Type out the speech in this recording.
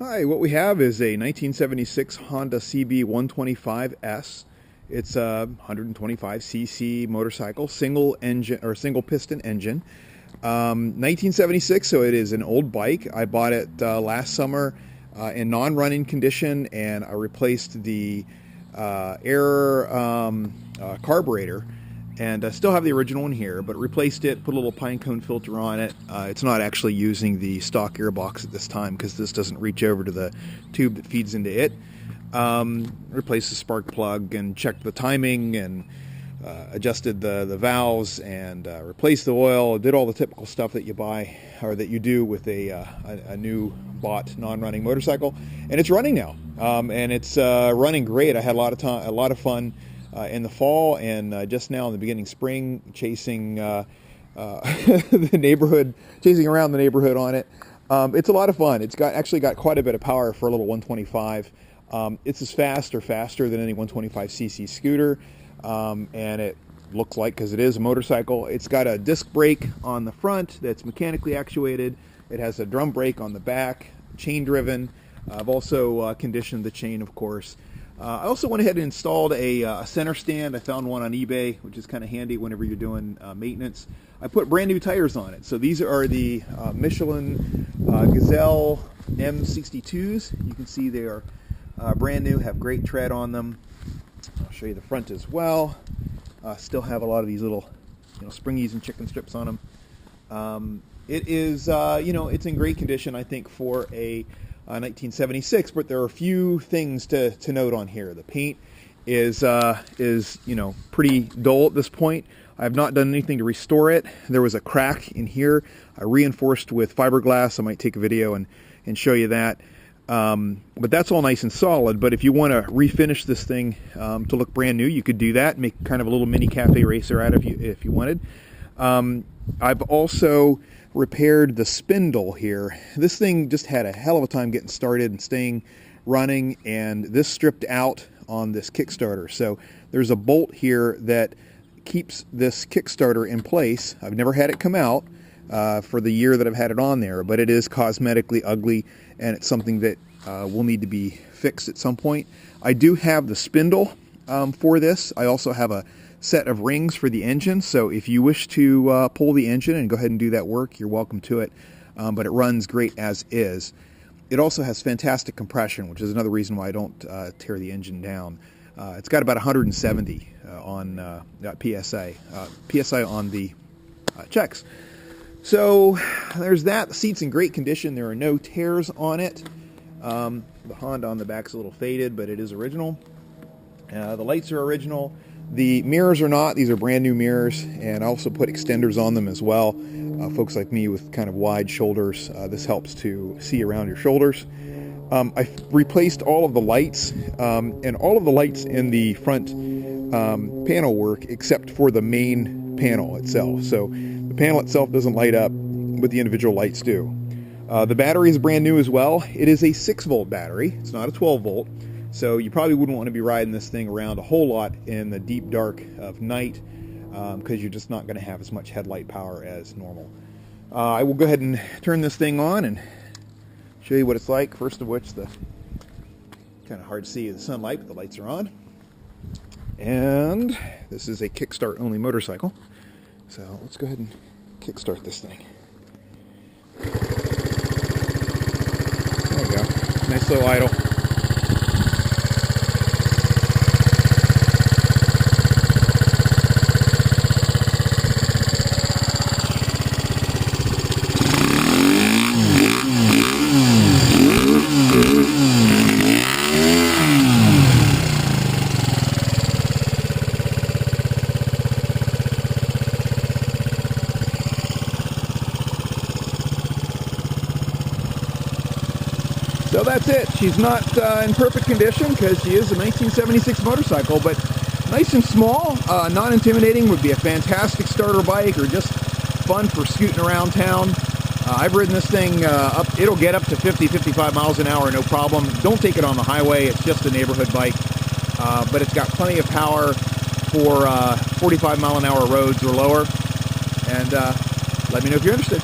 Hi, what we have is a 1976 Honda CB125S. It's a 125cc motorcycle, single engine or single piston engine. 1976, so it is an old bike. I bought it last summer in non-running condition, and I replaced the air carburetor. And I still have the original one here, but replaced it, put a little pine cone filter on it. It's not actually using the stock gearbox at this time because this doesn't reach over to the tube that feeds into it. Replaced the spark plug and checked the timing and adjusted the valves and replaced the oil. Did all the typical stuff that you buy or that you do with a new bought non-running motorcycle. And it's running now, and it's running great. I had a lot of fun. In the fall and just now in the beginning of spring, chasing the neighborhood, chasing around the neighborhood on it. It's a lot of fun. It's actually got quite a bit of power for a little 125. It's as fast or faster than any 125cc scooter, and it looks like, because it is a motorcycle, it's got a disc brake on the front that's mechanically actuated. It has a drum brake on the back, chain driven. I've also conditioned the chain, of course. I also went ahead and installed a center stand. I found one on eBay, which is kind of handy whenever you're doing maintenance. I put brand new tires on it. So these are the Michelin Gazelle M62s. You can see they are brand new, have great tread on them. I'll show you the front as well. Still have a lot of these little springies and chicken strips on them. It is, it's in great condition, I think, for a 1976, but there are a few things to note on here. The paint is pretty dull at this point. I have not done anything to restore it. There was a crack in here. I reinforced with fiberglass. I might take a video and show you that. But that's all nice and solid. But if you want to refinish this thing to look brand new, you could do that. Make kind of a little mini cafe racer out of if you wanted. I've also repaired the spindle here. This thing just had a hell of a time getting started and staying running, and this stripped out on this Kickstarter. So there's a bolt here that keeps this Kickstarter in place. I've never had it come out for the year that I've had it on there, but it is cosmetically ugly, and it's something that will need to be fixed at some point. I do have the spindle for this. I also have a set of rings for the engine, so if you wish to pull the engine and go ahead and do that work, you're welcome to it, but it runs great as is. It also has fantastic compression, which is another reason why I don't tear the engine down. It's got about 170 on PSI on the checks. So there's that. The seat's in great condition. There are no tears on it. The Honda on the back's a little faded, but it is original. The lights are original. The mirrors are not. These are brand new mirrors, and I also put extenders on them as well. Folks like me with kind of wide shoulders, this helps to see around your shoulders. I replaced all of the lights, and all of the lights in the front panel work except for the main panel itself. So the panel itself doesn't light up, but the individual lights do. The battery is brand new as well. It is a 6-volt battery. It's not a 12-volt. So you probably wouldn't want to be riding this thing around a whole lot in the deep dark of night because you're just not going to have as much headlight power as normal. I will go ahead and turn this thing on and show you what it's like. First of which, the kind of hard to see in the sunlight, but the lights are on. And this is a kickstart only motorcycle. So let's go ahead and kickstart this thing. There we go. Nice little idle. So that's it. She's not in perfect condition because she is a 1976 motorcycle, but nice and small, non-intimidating, would be a fantastic starter bike or just fun for scooting around town. I've ridden this thing up, it'll get up to 50, 55 miles an hour, no problem. Don't take it on the highway, it's just a neighborhood bike, but it's got plenty of power for 45 mile an hour roads or lower, and let me know if you're interested.